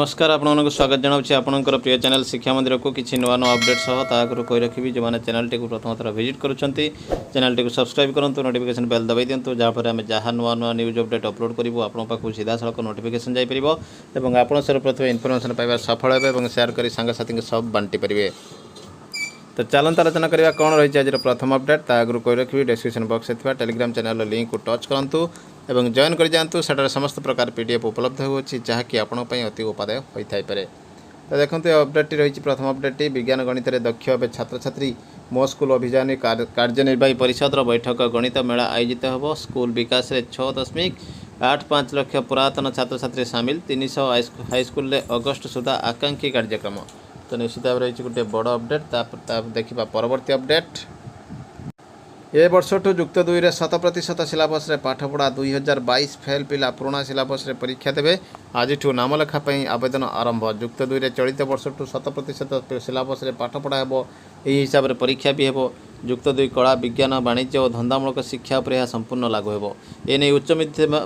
नमस्कार आपण स्वागत जनावि आपणकर प्रिय चैनल शिक्षा मंदिर को किसी नुआ नुआ अपडेट सह ताकू कही रखी जो मैंने चैनल टी प्रथम थर विजिट करुँच चैनल टी सब्सक्राइब करूँ नोटिफिकेशन बेल दबाई दिंतु जहाँफल आम जहाँ नुआ नुआ न्यूज अपडेट अपलोड करूँ आपको पाखु सीधा सड़क नोटिफिकेशन जापर और आप सर्वप्रथम इनफर्मेशन पाइबा सफल हे और सेयार कर सांगसाथी सब बांटी पारे। तो चलते आलोचना करवा कौन रही आज प्रथम अपडेट ता आगु कही रखी डिस्क्रिप्शन बॉक्स में टेलीग्राम चैनल लिंक को टच करूँ और जॉइन कर जातु से समस्त प्रकार पीडीएफ उपलब्ध होची जहाँकि आपंपाई अति उपादेय होता है। तो देखो अपडेट रही प्रथम अपडेट विज्ञान गणित में दक्ष हे छात्र छात्री मो स्कूल अभियान कार्यनिर्वाही परिषद बैठक गणित मेला आयोजित हो स्कूल विकास में 6.85 लाख पुरातन छात्र छात्री सामिल 300 हाईस्कल अगस्ट सुधा आकांक्षी कार्यक्रम। तो निश्चित भाव रही गोटे बड़ अपडेट देखा परवर्ती अपडेट ए वर्ष ठू युक्त 2 रे 100% सिलेबस रे पाठपढ़ा 2022 फेल पिला पुराणा सिलेबस रे परीक्षा देवे आज नामलेखा आवेदन आरंभ युक्त 2 रे चलित वर्ष ठू 100% सिलेबस रे पाठपढ़ा हेबो एही हिसाब रे परीक्षा भी हेबो। युक्त 2 कला विज्ञान वाणिज्य और धंदामूलक शिक्षा पर यह संपूर्ण लागू हेबो। एने उच्च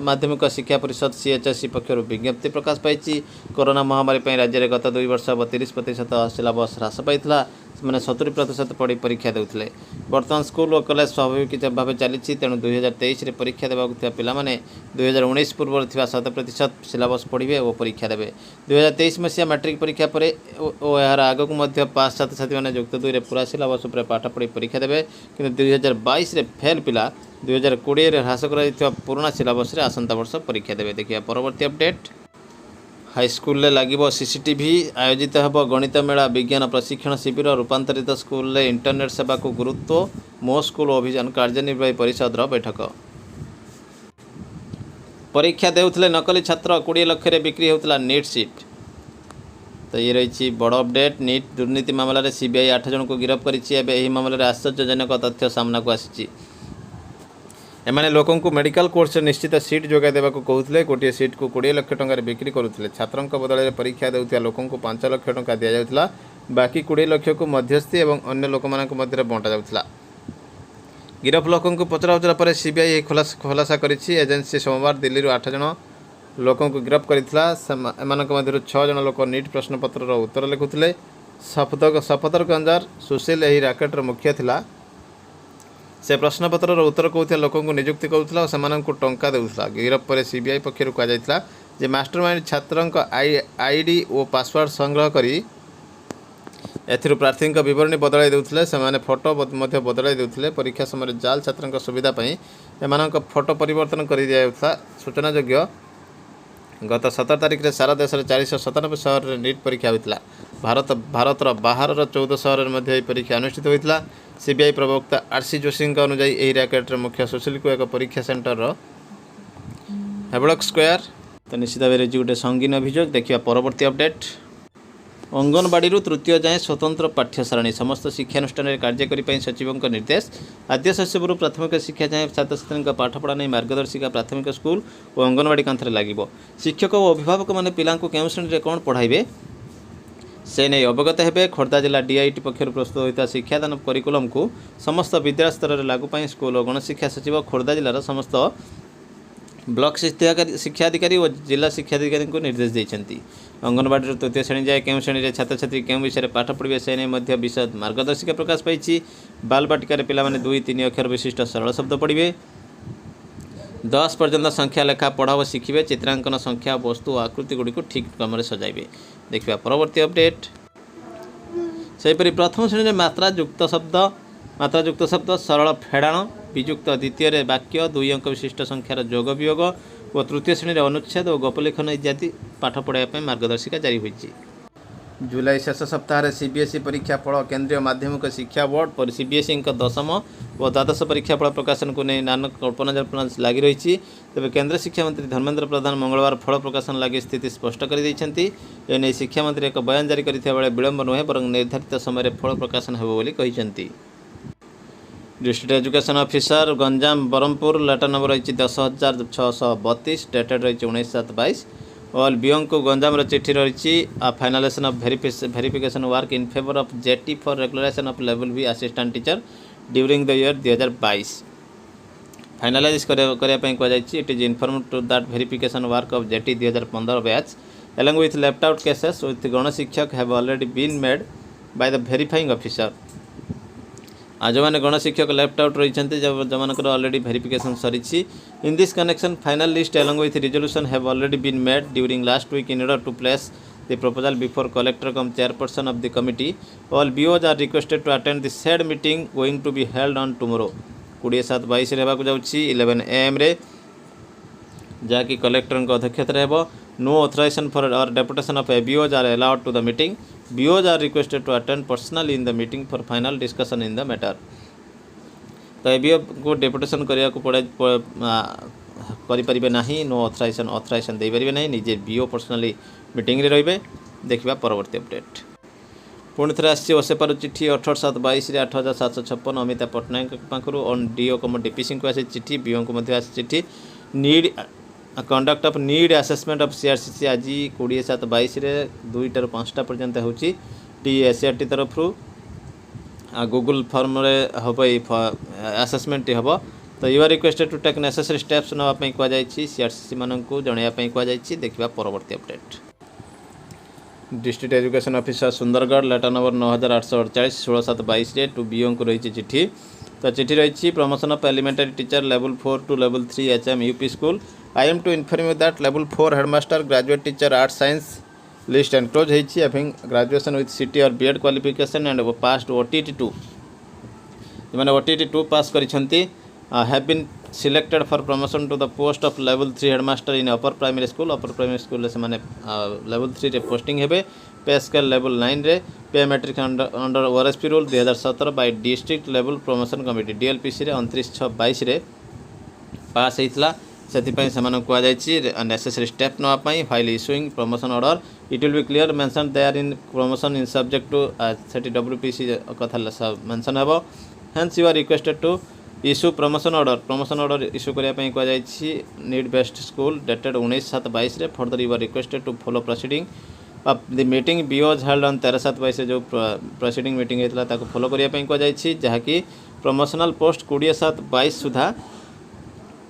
माध्यमिक शिक्षा परिषद सीएचएससी पक्षर विज्ञप्ति प्रकाश पाई। कोरोना महामारी राज्य में गत 2 वर्ष 30% सिलेबस ह्रास पाइथिला मैंने 70% पढ़ी परीक्षा देउथिले। वर्तमान स्कूल और कॉलेज स्वाभाविक भाव चली तेणु 2023 रे परीक्षा देवाक पिला माने 2019 पूर्व 100% सिलेबस पढ़े और परीक्षा देवे। 2023 मसीहा मैट्रिक परीक्षा पर और यार आगक पास छात्र छात्री मैंने युक्त 2 रे पूरा सिलेबस उपर पाठ पढ़ी परीक्षा देवे किंतु 2022 रे फेल पिला 2020 रे ह्रास कर पुराना सिलेबस रे आसंता वर्ष परीक्षा देवे। देखिए परवर्ती अपडेट हाईस्कल लगे सीसीटीवी आयोजित हो गणित मेला विज्ञान प्रशिक्षण शिविर रूपांतरित स्कूल इंटरनेट सेवा को गुरुत्व मो स्कूल अभियान कार्यनिर्वाही परिषद बैठक। परीक्षा देउथिले नकली छात्र 20 लाख रे बिक्री होता नीट सीट। तो ये रही बड़ अपडेट नीट दुर्नीति मामलें सीबीआई 8 जन को गिरफ्त कर मामलें आश्चर्यजनक तथ्य सामना को आसी। एमाने लोकों को मेडिकल कोर्स निश्चित सीट जोगाई देवा कहते गोटे सीट को 20 लाख टंका बिक्री करुले छात्रों बदल परीक्षा देउथिया लोकों को 5 लाख टंका दि जाउथिला बाकी 20 लाख को मध्यस्थी और अन्य लोक मध्य बंटा जाउथिला। गिरफ लोकों को पचरा उचरा पर सीबीआई खुलासा करिछि। एजेंसी सोमवार दिल्ली 8 जन लोकों को गिरफ्त करिथिला। एमानक मध्यरु 6 जन लोक नीट प्रश्नपत्र उत्तर लिखुथिले। सफदरगंजार सुशील एही राकेटर मुख्य थिला। से प्रश्नपत्र उत्तर कहते लोक नियुक्ति करुला और से टंका देउथिला। गिरफ पर सीबीआई पक्षर कहुला जे मास्टरमाइंड छात्रों आईडी और पासवर्ड संग्रह करी एथिरु प्रार्थी विवरणी बदलाई देउथिले से फोटो बदलाई देउथिले। परीक्षा समय जाल छात्रों सुविधा एमानक फोटो परिवर्तन कर दिया। सूचनायोग्य गत 17 तारिख में सारा देश में 497 सहर में नीट परीक्षा होता। भारतर बाहर 14 सहर में परीक्षा अनुष्ठित होता। सीबीआई प्रवक्ता आरसी जोशी अनुजाई यही रैकेटर मुख्य सुशील को एक परीक्षा सेंटर हेबलक स्क्वायर। तो निश्चित भाव गोटे संगीन अभियोग। देखिए परवर्ती अपडेट अंगनवाड़ी तृतीय जाए स्वतंत्र पाठ्यसारणी समस्त शिक्षानुष्ठान में कार्यकारी सचिवों निर्देश। आद्य शैशव प्राथमिक शिक्षा जाए छात्र छात्री पाठपढ़ा नहीं मार्गदर्शिका प्राथमिक स्कूल और अंगनवाड़ी कांथरे लगे। शिक्षक और अभिभावक मैंने पिला केउं श्रेणी कौन पढ़ाइबे से नहीं अवगत हेबे। खोर्धा जिला डीआईटी पक्षर प्रस्तुत होता शिक्षादान करिकुलम को समस्त विद्यालय स्तर में लागू स्कूल और गणशिक्षा सचिव खोर्धा जिलार समस्त ब्लॉक शिक्षाधिकारी और जिला शिक्षाधिकारी को निर्देश देते। अंगनवाड़ी तृतीय श्रेणी जाए केउं श्रेणी छात्र छात्री केउं विषय पाठ पढ़े से नहीं विषय मार्गदर्शिका प्रकाश पाई। बालबाटिकार पिला 2-3 अक्षर विशिष्ट सरल शब्द पढ़े। 10 पर्यंत संख्या लेखा पढ़ा और शिखे। चित्रांकन संख्या वस्तु आकृति गुड़ी को ठीक क्रम सजाइबे। देखिए परवर्ती अपडेट सेपरी प्रथम श्रेणी में मात्रायुक्त शब्द सरल फेड़ाण विजुक्त द्वितीय वाक्य 2 अंक विशिष्ट संख्यार जोग वियोग और तृतीय श्रेणी अनुच्छेद और गपलेखन इत्यादि पाठ पढ़ाई मार्गदर्शिका जारी होती। जुलाई शेष सप्ताह सीबीएसई परीक्षा फल केंद्रीय माध्यमिक शिक्षा बोर्ड पर सीबीएसई 10वीं और द्वादश परीक्षा फल प्रकाशन को नहीं नाना कल्पना जल्पना लगी रही। तेज केंद्र शिक्षा मंत्री धर्मेंद्र प्रधान मंगलवार फल प्रकाशन लगी स्थिति स्पष्ट कर शिक्षा मंत्री एक बयान जारी करथिबा बेले विलंब नुहे बरं निर्धारित समय फल प्रकाशन हेबो बोली कहिसेंती। District education officer Ganjam Berhampur letter number रही 10,632 डेटेड रही 19/7/22 और बीओं को गंजाम चिठी रही finalisation of verification work in favour of JT for regularisation of level B assistant teacher during the year 2022 finalise करने it is inform to that verification work of JT 2015 batch along with left out cases with गण शिक्षक have already been made by the verifying officer। जो मैंने गण शिक्षक left out रही जो मानकर ऑलरेडी वेरिफिकेशन सरी। In this connection final list along with resolution have already been made during last week in order to place the proposal before collector cum chairperson of the committee। all BOs are requested to attend the said meeting going to be held on tomorrow 27/22 रहबाक जाउछि 11 AM रे जहाँकि collector अध्यक्षत रह। No authorization for और deputation of BOs are allowed to the meeting. BOs are requested to attend personally in the meeting for final discussion in the matter. तो BO को deputation करिया को पड़े करें ना। नो ऑथराइजेशन दे पारे ना। निजे BO पर्सनली मीटिंग रे रहिबे। देखिबा परवर्ती अपडेट। पुणी थे आसी ओसेपार चिठी 18/7/22 8756 अमिता पट्टनायक पाखु ऑन DO कम DPC को आसी चिठी। BO को आसी चिठी। Need conduct of need assessment of CRCC आज 27/22 2टा ରୁ 5टा पर्यंत होची TSRT तरफ गूगल फॉर्म रे हम असेसमेंट हम। तो you are requested to take necessary steps नापी कहुई CRCC मानक जनवाई कहुई। देखा परवर्ती update. District education officer Sundargarh letter number 9848 16/7/22 to BO को रही चिठी। तो चिठी रही promotion of elementary teacher level 4 to level 3 HM UP school. I am to inform you that level 4 headmaster graduate teacher art science list enclose होती having graduation with CT और BEd qualification and past OTT 2। मैंने OTT 2 pass करिसेंती have been selected for promotion to the post of level 3 headmaster in upper primary school से माने level 3 रे posting हेबे। पे scale level 9 रे pay matrix under ORSP rule 2017 by district level promotion committee DLPC रे 29/6/22 रे pass होता। से कहुई नेसेसरी स्टेप नापी file issuing promotion order it will be clear mention there in promotion in subject to से WPC कथा mention हे। Hence you are requested to issue promotion order issue करने कहुई। Need best school dated 19/7/22 further you are requested to follow proceeding of the meeting BOs held on 13/7/22 जो proceeding meeting होता follow करने कहुई। जहाँकि promotional post 20/7/22 सुधा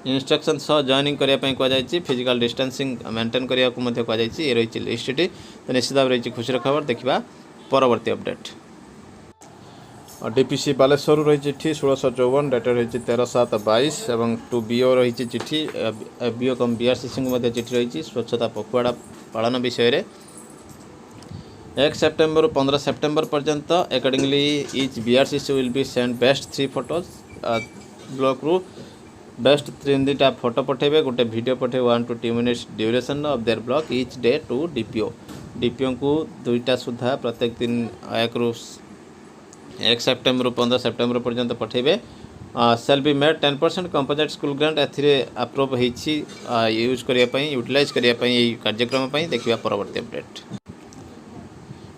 instruction सह joining करने कहुई। Physical distancing maintain करने को कहुई। ये रही लिस्टटी। तो निश्चित भाव रही खुशी खबर। देखा परवर्ती अपडेट। DPC बालेश्वर रही चिठी 1654 डेटेड रही 13/7/22 और टू BO रही चिठी BO कम BRCC चिठी रही स्वच्छता पखुआड़ा पालन विषय 1 सेप्टेम्बर 15 सेप्टेम्बर पर्यंत। Accordingly each BRCC will be send best 3 photos block रू बेस्ट 3टा फोटो पठेबे गोटे वीडियो पठे 1 to 2 minutes duration of their block each day to DPO को 2टा सुधा प्रत्येक दिन 1 सेप्टेम्बर 15 सेप्टेम्बर पर्यंत पठेबे। Shall be made 10% composite school grant ए अप्रूव होती यूज करने यूटिलाइज करने कार्यक्रम। देखा परवर्ती अपडेट।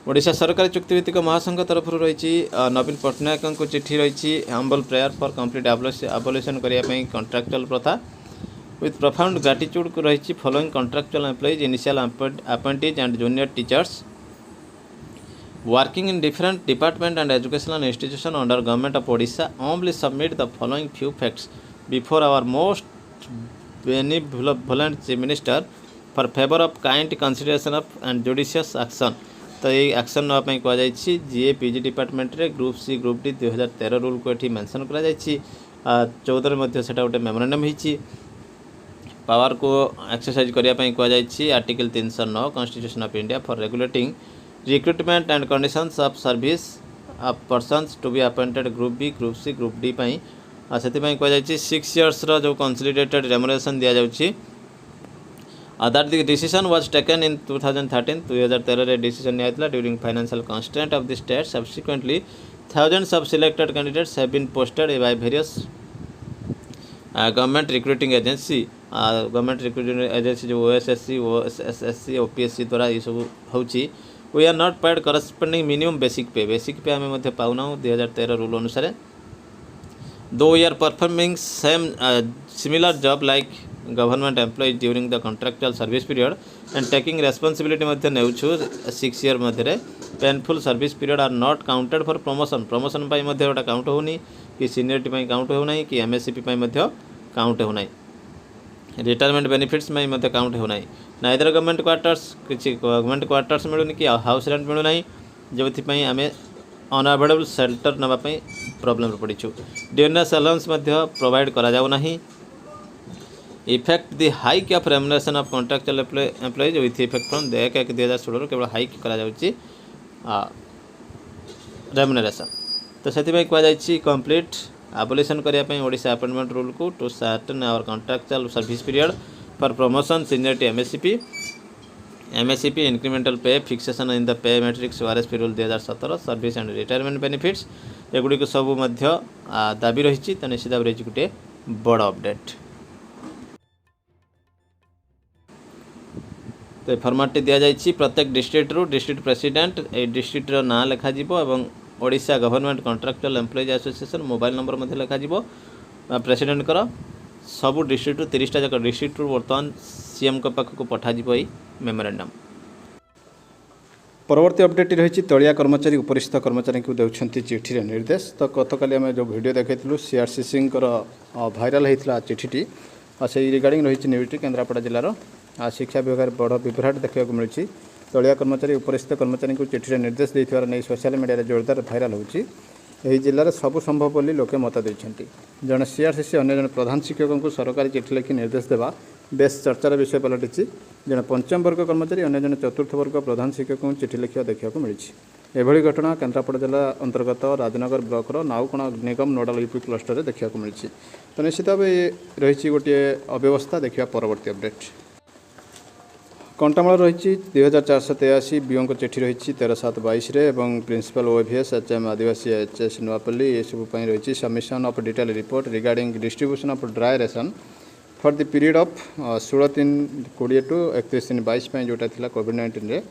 ओडिशा सरकारी चुक्तिभित्तिक महासंघ तरफ रही नवीन पट्टनायक को चिठी रही humble prayer for complete abolition करने कॉन्ट्रैक्चुअल प्रथा विथ प्रोफाउंड ग्रेटिट्यूड को रही following contractual employees initial appointees and junior teachers working in different department and educational institution under government of Odisha humbly submit the following few facts before our most benevolent chief minister for favor of kind consideration of and judicious action। तो ये action नापी कहुई। GA PG department रे group C group D 2013 rule को ये mention कर 14 से गोटे memorandum होती पावर को एक्सरसाइज करने कहुई। Article 309 constitution of India for regulating recruitment and conditions of service of persons to be appointed group B group C group D से कहुई 6 years जो कंसोलिडेटेड रेमुनरेशन दि जाऊँगी। that the decision was taken in 2013 रे decision निया during financial constraint of the state. Subsequently thousands of selected candidates have been posted by various government recruiting agency government recruiting agency जो OSSC OSSC OPSC द्वारा ये सब होची। We are not paid corresponding minimum basic pay आम पाऊना 2013 rule अनुसार। Though we are performing same similar job like government employees during the contractual service period and taking responsibility नेउछु 6 year मध्य painful service period are not counted for promotion पाई गोटा count होनी कि seniority count होना कि MSCP count होना retirement benefits count होना नाइदर गवर्नमेंट क्वार्टर्स किसी गवर्नमेंट क्वार्टर्स मिलूनी कि हाउस रेंट मिलूना जो आम अनअवेलेबल सेल्टर नापी प्रोब्लेम पड़ीचु। डियरनेस अलाउंस प्रोवाइड करा जाऊ नहीं। Effect the hike of remuneration of contractual employees with effect from 1/1/2016 केवल हाइक करा जाउची रेम्युनरेशन। तो से कहुई कंप्लीट एबोलिशन करने ओडिशा अपॉइंटमेंट रूल को to certain our contractual service period for promotion seniority MSCP incremental pay fixation in the pay matrix ORSP rule 2017 service and retirement benefits एगुड़ी सब दाबी रही। तो निश्चित भाव रही गोटे बड़ अपडेट। तो फर्माटी दि जाइए प्रत्येक डिस्ट्रिक्ट रू डिस्ट्रिक्ट प्रेसिडेंट ए डिस्ट्रिक्ट ना लिखा और Odisha government contractual employees association mobile number लिखा प्रेसिडेंट कर सबू डिस्ट्रिक्ट 30टा जाक डिस्ट्रिक्ट बर्तमान सीएम पाखक पठाଯିव मेमोरेंडम। परवर्ती अपडेट रही तलिया कर्मचारी उपरिस्थ कर्मचारी को देउछंती चिठी निर्देश। तो गतकाली आम जो वीडियो देखा सीआरसीसी भाइराल होता चिठीटी से रिगार्डिंग रही न्यूजटी केन्द्रापड़ा जिलार शिक्षा विभाग बड़ विभ्राट देखा मिली। तलिया कर्मचारी उपरिस्थ कर्मचारी को चिठी निर्देश देथिबार नहीं सोशल मीडिया जोरदार भाइराल होची। यही जिलार सबु संभव बोली लोके मत देइछंती। जड़े सीआरसीसी अन्य जन प्रधान शिक्षकों को सरकारी चिठी लिखि निर्देश देवा बेस चर्चार विषय पलटिछि। जड़े पंचम वर्ग कर्मचारी अन्य जन चतुर्थ वर्ग प्रधान शिक्षकों चिठी लिखा देखा मिली। एभली घटना केन्द्रापड़ा जिला अंतर्गत राजनगर ब्लॉकर नाउकोण निगम नोडाल यूपी क्लस्टर देखा मिली। तो निश्चित भाव रही गोटे अव्यवस्था देखा परवर्ती अपडेट। कंटामाल रही 2483 बीओ को चिठी रही 13/7/22 और principal OAVS HM Adivasi HS Nuapalli ये सब रही submission of detail report regarding distribution of dry ration for the period of 16/3/20 to 31/3/22 जोटा थिला कोविड-19 रे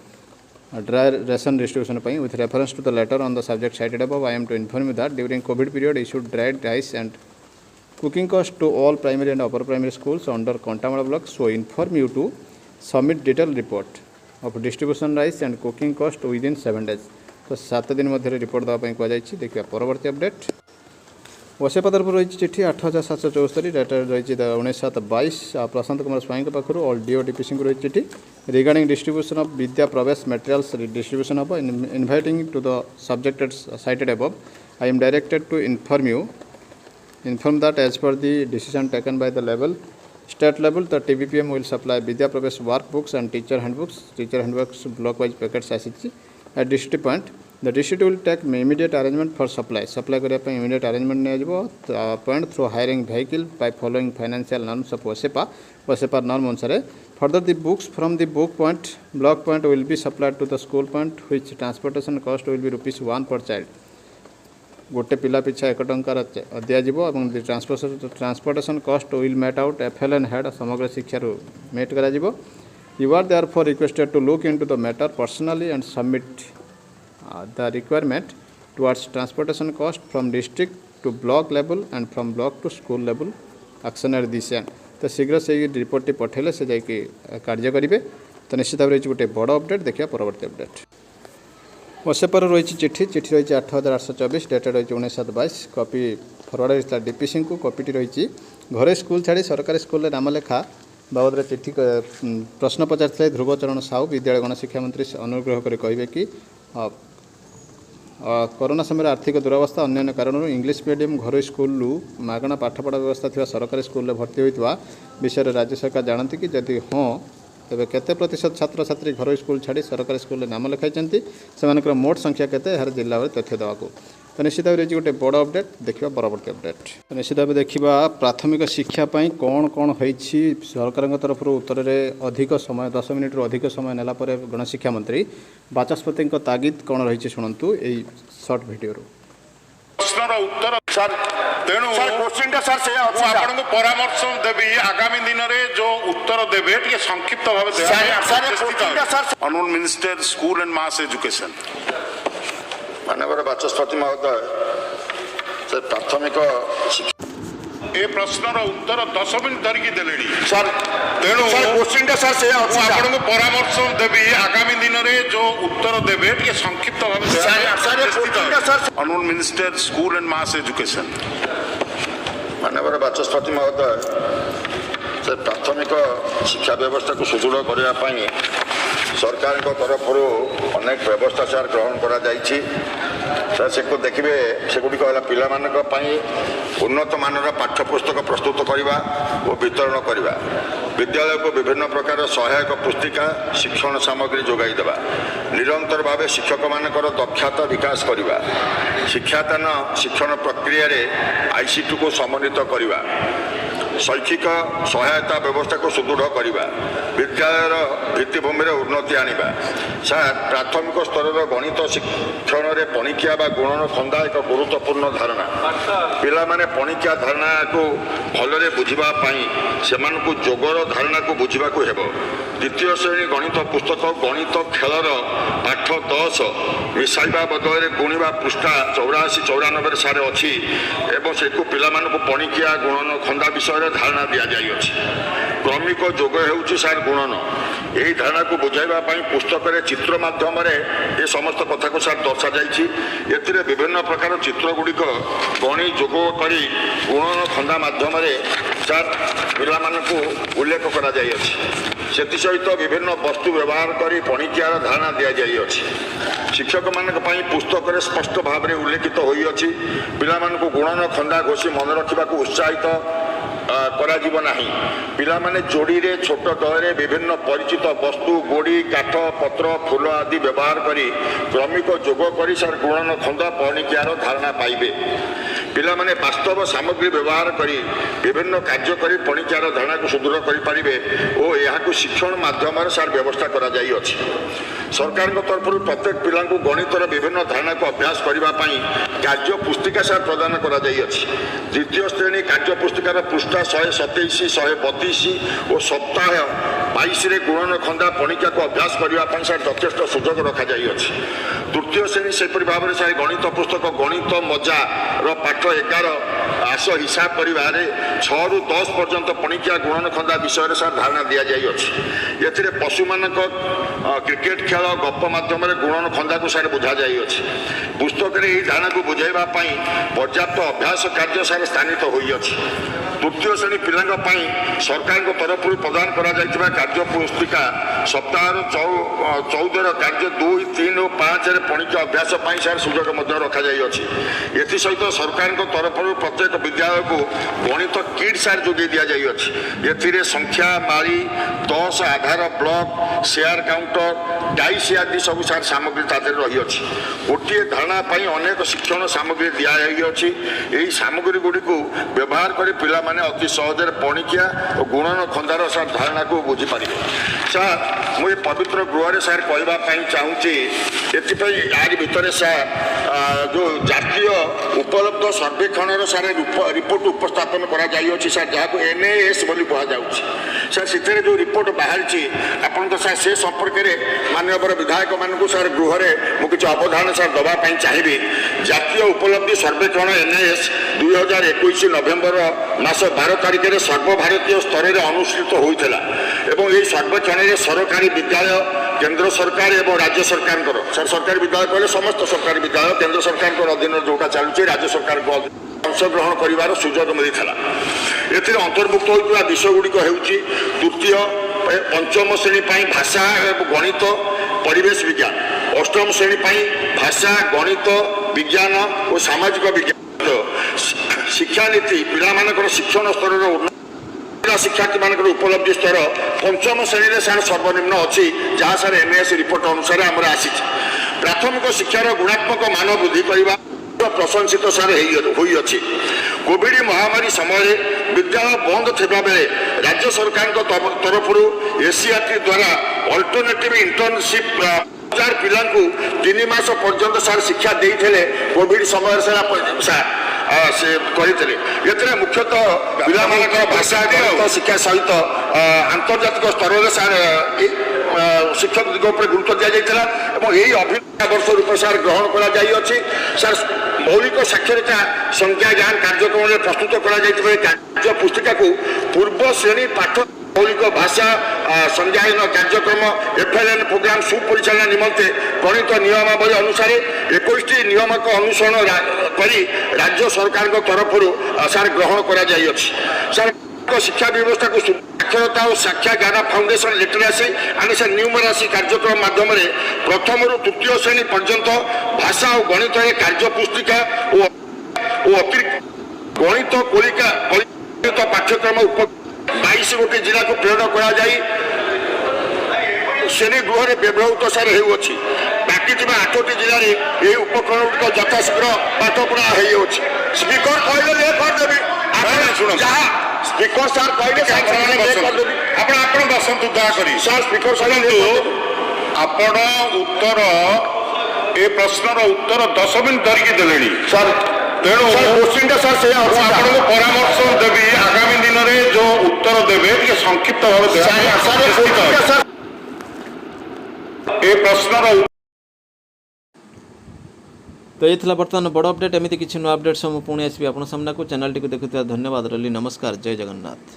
dry ration distribution with reference to the letter on the subject cited above I am to inform you that during covid period issued dried rice and cooking cost to all primary and upper primary schools under Contamala block, so inform you to submit detailed report of distribution rice and cooking cost within 7 days। तो 7 दिन मध्य report देवाई कहुई। देखिए परवर्ती update. वसेपा तरफ रही चिठी 8774 dated रही 19/7/22 प्रशांत कुमार स्वाई पाखर ऑल डीओ डीपीसी को रही चिठी regarding distribution of Vidya Pravesh materials distribution of inviting to the subjected cited above I am directed to inform that as per the decision taken by the state level the TBPM will supply Vidya Pravesh workbooks and teacher handbooks block wise packets asichi at district point। The district will take immediate arrangement for supply kariya pai immediate arrangement ne ajibo point through hiring vehicle by following financial norms of OSEPA norm ansare। Further the books from the block point will be supplied to the school point which transportation cost will be ₹1 per child। गोटे पिला पिछा 1 टंकार the transportation cost will met out FLN head Samagra Shiksha met करा जिवो। You are therefore requested to look into the matter personally and submit the requirement towards transportation cost from district to block level and from block to school level action at this end. तो शीघ्र से report पठेले से जाकि कार्य करेंगे। तो निश्चित भाव रही गोटे बड़ अपडेट। देखिए परवर्ती अपडेट। वसेपर रही चिठी रही 8824 डेटा रही 19/7/22 कॉपी फरवर्ड होता डीपीसी को कॉपीटी रही घरे स्कूल छाड़ी सरकारी स्कूल नाम लेखा बाबद चिठी प्रश्न पचार ध्रुवचरण साहू विद्यालय गणशिक्षा मंत्री अनुग्रह कर कहे कि कोरोना समय आर्थिक दुरावस्था अन्य कारण इंग्लिश मीडियम घर स्कूल मागणा पाठपढ़ा व्यवस्था थी सरकारी स्कूल भर्ती होता विषय राज्य सरकार जानती कि जदि हाँ तेरे केते प्रतिशत छात्र छात्री घर स्कूल छाड़ी सरकारी स्कूल नाम लिखाई से मोट संख्या केते हर जिला में तथ्य देवाक। तो निश्चित भाव रही गोटे बड़ अपडेट। देखा परवर्ती अपडेट। तो निश्चित भाव देखा प्राथमिक शिक्षापी कौन कौन होती सरकार तरफ उत्तर में अधिक समय 10 मिनिट अधिक समय नेला गणशिक्षा मंत्री बाचस्पति तागिद कौन रही शुणु यही सर्ट वीडियो उत्तर सर तेणु आपको परामर्श देवी आगामी दिन में जो उत्तर देवे टे संक्षिप्त भाव honourable minister school and mass education माननीय बाचस्पति महोदय सर प्राथमिक ए प्रश्नर उत्तर 10 मिनिट धरिकी देले सर तेणु क्वेश्चन सर से आपको परामर्श देवी आगामी दिन में जो उत्तर देवे टे संक्षिप्त भाव honourable minister school and mass education माननीय बाचस्पति महोदय ସେ ପ୍ରାଥମିକ ଶିକ୍ଷା ବ୍ୟବସ୍ଥାକୁ ସୁଦୃଢ଼ କରିବା ପାଇଁ ସରକାରଙ୍କ ତରଫରୁ ଅନେକ ବ୍ୟବସ୍ଥା ସାର୍ ଗ୍ରହଣ କରାଯାଇଛି। ସାର୍ ସେକୁ ଦେଖିବେ, ସେଗୁଡ଼ିକ ହେଲା ପିଲାମାନଙ୍କ ପାଇଁ ଉନ୍ନତମାନର ପାଠ୍ୟପୁସ୍ତକ ପ୍ରସ୍ତୁତ କରିବା ଓ ବିତରଣ କରିବା, ବିଦ୍ୟାଳୟକୁ ବିଭିନ୍ନ ପ୍ରକାର ସହାୟକ ପୁସ୍ତିକା ଶିକ୍ଷଣ ସାମଗ୍ରୀ ଯୋଗାଇ ଦେବା, ନିରନ୍ତର ଭାବେ ଶିକ୍ଷକମାନଙ୍କର ଦକ୍ଷତା ବିକାଶ କରିବା, ଶିକ୍ଷାଦାନ ଶିକ୍ଷଣ ପ୍ରକ୍ରିୟାରେ ICTକୁ ସମନ୍ୱିତ କରିବା, ଶୈକ୍ଷିକ ସହାୟତା ବ୍ୟବସ୍ଥାକୁ ସୁଦୃଢ଼ କରିବା, ବିଦ୍ୟାଳୟର ଭିତ୍ତିଭୂମିରେ ଉନ୍ନତି ଆଣିବା। ସାର୍ ପ୍ରାଥମିକ ସ୍ତରର ଗଣିତ ଶିକ୍ଷଣରେ ପଣିକିଆ ବା ଗୁଣନ ଖନ୍ଦା ଏକ ଗୁରୁତ୍ୱପୂର୍ଣ୍ଣ ଧାରଣା। ପିଲାମାନେ ପଣିକିଆ ଧାରଣାକୁ ଭଲରେ ବୁଝିବା ପାଇଁ ସେମାନଙ୍କୁ ଯୋଗର ଧାରଣାକୁ ବୁଝିବାକୁ ହେବ। ଦ୍ୱିତୀୟ ଶ୍ରେଣୀ ଗଣିତ ପୁସ୍ତକ ଗଣିତ ଖେଳର ପାଠ 10 ମିଶାଇବା ବଦଳରେ ଗୁଣିବା ପୃଷ୍ଠା 84-94 ସାର୍ ଅଛି ଏବଂ ସେକୁ ପିଲାମାନଙ୍କୁ ପଣିକିଆ ଗୁଣନ ଖନ୍ଦା ବିଷୟରେ ଧାରଣା ଦିଆଯାଇଅଛି। କ୍ରମିକ ଯୋଗ ହେଉଛି ସାର୍ ଗୁଣନ। ଏହି ଧାରଣାକୁ ବୁଝାଇବା ପାଇଁ ପୁସ୍ତକରେ ଚିତ୍ର ମାଧ୍ୟମରେ ଏ ସମସ୍ତ କଥାକୁ ସାର୍ ଦର୍ଶାଯାଇଛି। ଏଥିରେ ବିଭିନ୍ନ ପ୍ରକାର ଚିତ୍ରଗୁଡ଼ିକ ଗଣି ଯୋଗ କରି ଗୁଣନ ଖନ୍ଦା ମାଧ୍ୟମରେ ସାର୍ ପିଲାମାନଙ୍କୁ ଉଲ୍ଲେଖ କରାଯାଇଅଛି। ସେଥିସହିତ ବିଭିନ୍ନ ବସ୍ତୁ ବ୍ୟବହାର କରି ପଣିକିଆର ଧାରଣା ଦିଆଯାଇଅଛି। ଶିକ୍ଷକମାନଙ୍କ ପାଇଁ ପୁସ୍ତକରେ ସ୍ପଷ୍ଟ ଭାବରେ ଉଲ୍ଲେଖିତ ହୋଇଅଛି। ପିଲାମାନଙ୍କୁ ଗୁଣନ ଖନ୍ଦା ଘୋଷି ମନେ ରଖିବାକୁ ଉତ୍ସାହିତ କରାଯିବ ନାହିଁ। ପିଲାମାନେ ଯୋଡ଼ିରେ ଛୋଟ ଦଳରେ ବିଭିନ୍ନ ପରିଚିତ ବସ୍ତୁ ଗୋଡ଼ି କାଠ ପତ୍ର ଫୁଲ ଆଦି ବ୍ୟବହାର କରି କ୍ରମିକ ଯୋଗ କରି ସାର୍ ଗୁଣନ ଖନ୍ଦା ପଣିକିଆର ଧାରଣା ପାଇବେ। ପିଲାମାନେ ବାସ୍ତବ ସାମଗ୍ରୀ ବ୍ୟବହାର କରି ବିଭିନ୍ନ କାର୍ଯ୍ୟ କରି ପଣିକିଆର ଧାରଣାକୁ ସୁଦୃଢ଼ କରିପାରିବେ ଓ ଏହାକୁ ଶିକ୍ଷଣ ମାଧ୍ୟମରେ ସାର୍ ବ୍ୟବସ୍ଥା କରାଯାଇଅଛି। ସରକାରଙ୍କ ତରଫରୁ ପ୍ରତ୍ୟେକ ପିଲାଙ୍କୁ ଗଣିତର ବିଭିନ୍ନ ଧାରଣାକୁ ଅଭ୍ୟାସ କରିବା ପାଇଁ କାର୍ଯ୍ୟ ପୁସ୍ତିକା ସାର୍ ପ୍ରଦାନ କରାଯାଇଅଛି। ଦ୍ୱିତୀୟ ଶ୍ରେଣୀ କାର୍ଯ୍ୟ ପୁସ୍ତିକାର ପୃଷ୍ଠା 127, 132 ଓ ସପ୍ତାହ 22ରେ ଗୁଣନ ଖନ୍ଦା ପଣିକିଆକୁ ଅଭ୍ୟାସ କରିବା ପାଇଁ ସାର୍ ଯଥେଷ୍ଟ ସୁଯୋଗ ରଖାଯାଇଅଛି। ତୃତୀୟ ଶ୍ରେଣୀ ସେପରି ଭାବରେ ସାର୍ ଗଣିତ ପୁସ୍ତକ ଗଣିତ ମଜାର ପାଠ 11 ଆସ ହିସାବ କରିବାରେ 6ରୁ 10 ପର୍ଯ୍ୟନ୍ତ ପଣିକିଆ ଗୁଣନ ଖନ୍ଦା ବିଷୟରେ ସାର୍ ଧାରଣା ଦିଆଯାଇଅଛି। ଏଥିରେ ପଶୁମାନଙ୍କ କ୍ରିକେଟ ଖେଳ ଗପ ମାଧ୍ୟମରେ ଗୁଣନ ଖନ୍ଦାକୁ ସାର୍ ବୁଝାଯାଇଅଛି। ପୁସ୍ତକରେ ଏହି ଧାରଣାକୁ ବୁଝାଇବା ପାଇଁ ପର୍ଯ୍ୟାପ୍ତ ଅଭ୍ୟାସ କାର୍ଯ୍ୟ ସାର୍ ସ୍ଥାନିତ ହୋଇଅଛି। ତୃତୀୟ ଶ୍ରେଣୀ ପିଲାଙ୍କ ପାଇଁ ସରକାରଙ୍କ ତରଫରୁ ପ୍ରଦାନ କରାଯାଇଥିବା କାର୍ଯ୍ୟ ପୁସ୍ତିକା ସପ୍ତାହର 14ର କାର୍ଯ୍ୟ 2, 3 ଓ 5ରେ ପଣିକିଆ ଅଭ୍ୟାସ ପାଇଁ ସାର୍ ସୁଯୋଗ ମଧ୍ୟ ରଖାଯାଇଅଛି। ଏଥିସହିତ ସରକାରଙ୍କ ତରଫରୁ ପ୍ରତ୍ୟେକ ବିଦ୍ୟାଳୟକୁ ଗଣିତ କିଟ୍ ସାର୍ ଯୋଗାଇ ଦିଆଯାଇଅଛି। ଏଥିରେ ସଂଖ୍ୟା ମାଳି 10 ଆଧାର ବ୍ଲକ ସେୟାର କାଉଣ୍ଟର ଡାଇସ୍ ଆଦି ସବୁ ସାର୍ ସାମଗ୍ରୀ ତା ଦେହରେ ରହିଅଛି। ଗୋଟିଏ ଧାରଣା ପାଇଁ ଅନେକ ଶିକ୍ଷଣ ସାମଗ୍ରୀ ଦିଆଯାଇଅଛି। ଏହି ସାମଗ୍ରୀ ଗୁଡ଼ିକୁ ବ୍ୟବହାର କରି ପିଲାମାନେ ଅତି ସହଜରେ ପଣିକିଆ ଓ ଗୁଣନ ଖନ୍ଦାର ସାର୍ ଧାରଣାକୁ ବୁଝିପାରିବେ। ସାର୍ ମୁଁ ଏ ପବିତ୍ର ଗୃହରେ ସାର୍ କହିବା ପାଇଁ ଚାହୁଁଛି, ଏଥିପାଇଁ ଆରି ଭିତରେ ସାର୍ ଯେଉଁ ଜାତୀୟ ଉପଲବ୍ଧ ସର୍ବେକ୍ଷଣର ସାର୍ ରିପୋର୍ଟ ଉପସ୍ଥାପନ କରାଯାଇଅଛି ସାର୍, ଯାହାକୁ NAS ବୋଲି କୁହାଯାଉଛି। ସାର୍ ସେଥିରେ ଯେଉଁ ରିପୋର୍ଟ ବାହାରିଛି ଆପଣ ତ ସାର୍ ସେ ସମ୍ପର୍କରେ ମାନ୍ୟବର ବିଧାୟକମାନଙ୍କୁ ସାର୍ ଗୃହରେ ମୁଁ କିଛି ଅବଧାନ ସାର୍ ଦେବା ପାଇଁ ଚାହିଁବି। ଜାତୀୟ ଉପଲବ୍ଧି ସର୍ବେକ୍ଷଣ NAS 2021 ନଭେମ୍ବର ମାସ 12 ତାରିଖରେ ସର୍ବଭାରତୀୟ ସ୍ତରରେ ଅନୁଷ୍ଠିତ ହୋଇଥିଲା ଏବଂ ଏହି ସର୍ବେକ୍ଷଣରେ ସରକାରୀ ବିଦ୍ୟାଳୟ କେନ୍ଦ୍ର ସରକାର ଏବଂ ରାଜ୍ୟ ସରକାରଙ୍କର ସାର୍ ସରକାରୀ ବିଦ୍ୟାଳୟ କହିଲେ ସମସ୍ତ ସରକାରୀ ବିଦ୍ୟାଳୟ କେନ୍ଦ୍ର ସରକାରଙ୍କର ଅଧୀନରେ ଯେଉଁଟା ଚାଲୁଛି ରାଜ୍ୟ ସରକାରଙ୍କ ଅଂଶଗ୍ରହଣ କରିବାର ସୁଯୋଗ ମିଳିଥିଲା। ଏଥିରେ ଅନ୍ତର୍ଭୁକ୍ତ ହୋଇଥିବା ବିଷୟଗୁଡ଼ିକ ହେଉଛି ତୃତୀୟ ପଞ୍ଚମ ଶ୍ରେଣୀ ପାଇଁ ଭାଷା ଏବଂ ଗଣିତ ପରିବେଶ ବିଜ୍ଞାନ, ଅଷ୍ଟମ ଶ୍ରେଣୀ ପାଇଁ ଭାଷା ଗଣିତ ବିଜ୍ଞାନ ଓ ସାମାଜିକ ବିଜ୍ଞାନ, ଶିକ୍ଷାନୀତି ପିଲାମାନଙ୍କର ଶିକ୍ଷଣ ସ୍ତରର ଶିକ୍ଷାର୍ଥୀମାନଙ୍କର ଉପଲବ୍ଧି ସ୍ତର ପଞ୍ଚମ ଶ୍ରେଣୀରେ ସାର୍ ସର୍ବନିମ୍ନ ଅଛି, ଯାହା ସାର୍ NAS ରିପୋର୍ଟ ଅନୁସାରେ ଆମର ଆସିଛି। ପ୍ରାଥମିକ ଶିକ୍ଷାର ଗୁଣାତ୍ମକ ମାନ ବୃଦ୍ଧି କରିବା ପ୍ରଶଂସିତ ସାର୍ ହୋଇଅଛି। କୋଭିଡ ମହାମାରୀ ସମୟରେ ବିଦ୍ୟାଳୟ ବନ୍ଦ ଥିବା ବେଳେ ରାଜ୍ୟ ସରକାରଙ୍କ ତରଫରୁ ACRT ଦ୍ୱାରା ଅଲ୍ଟରନେଟିଭ୍ ଇଣ୍ଟର୍ନସିପ୍ 1000 ପିଲାଙ୍କୁ 3 ମାସ ପର୍ଯ୍ୟନ୍ତ ସାର୍ ଶିକ୍ଷା ଦେଇଥିଲେ। କୋଭିଡ ସମୟରେ ସାର୍ ସେ କରିଥିଲେ। ଏଥିରେ ମୁଖ୍ୟତଃ ପିଲାମାନଙ୍କର ଭାଷା ଶିକ୍ଷା ସହିତ ଆନ୍ତର୍ଜାତିକ ସ୍ତରରେ ସାର୍ ଶିକ୍ଷକ ଦିଗ ଉପରେ ଗୁରୁତ୍ୱ ଦିଆଯାଇଥିଲା ଏବଂ ଏହି ଅଭିନବ ବର୍ଷ ରୂପେ ସାର୍ ଗ୍ରହଣ କରାଯାଇଅଛି। ସାର୍ ମୌଳିକ ସାକ୍ଷରତା ସଂଖ୍ୟା ଜ୍ଞାନ କାର୍ଯ୍ୟକ୍ରମରେ ପ୍ରସ୍ତୁତ କରାଯାଇଥିବା କାର୍ଯ୍ୟ ପୁସ୍ତିକାକୁ ପୂର୍ବ ଶ୍ରେଣୀ ପାଠ ମୌଳିକ ଭାଷା ସଂଜ୍ଞାୟନ କାର୍ଯ୍ୟକ୍ରମ FLN ପ୍ରୋଗ୍ରାମ ସୁପରିଚାଳନା ନିମନ୍ତେ ପ୍ରଣୀତ ନିୟମାବଳୀ ଅନୁସାରେ 21ଟି ନିୟମକ ଅନୁସରଣ କରି ରାଜ୍ୟ ସରକାରଙ୍କ ତରଫରୁ ସାର୍ ଗ୍ରହଣ କରାଯାଇଅଛି। ସାର୍ ଶିକ୍ଷା ବ୍ୟବସ୍ଥାକୁ साक्षरता और साक्षा ज्ञान फाउंडेशन लिटरेसी एंड से न्यूमरासी कार्यक्रम माध्यम प्रथम रु तृतीय श्रेणी पर्यंत भाषा और गणित कार्य पुस्तिका और अतिरिक्त गणित कलिका पाठ्यक्रम 22 गोटी जिला को प्रेरण करा श्रेणी गृह व्यवहृत सार होउछि बाकी 8टी जिले में यही उपकरण गुड़िक यथाशीघ्र पाठ पढ़ा हो स्पीकर कहले करदेवी स्पीकर सार कहले ଆପଣ ବସନ୍ତୁ ଦୟାକରି ସାର୍ ସ୍ପିକର ଆପଣ ଉତ୍ତର ଏ ପ୍ରଶ୍ନର ଉତ୍ତର 10 ମିନିଟ୍ ଧରିକି ଦେଲେଣି ସାର୍ ତେଣୁ କୋଶ୍ଚିନ୍ଟା ସାର୍ ସେଇଆ ମୁଁ ଆପଣଙ୍କୁ ପରାମର୍ଶ ଦେବି ଆଗାମୀ ଦିନରେ ଯୋଉ ଉତ୍ତର ଦେବେ ଟିକେ ସଂକ୍ଷିପ୍ତ ଭାବେ ଦେବେ ଏ ପ୍ରଶ୍ନର तो ये बर्तमान बड़ अपडेट एमती किसी नुआ अपडेट सब पुणी आसबि आपण सामना को चैनल टी देखुवा धन्यवाद रही नमस्कार जय जगन्नाथ।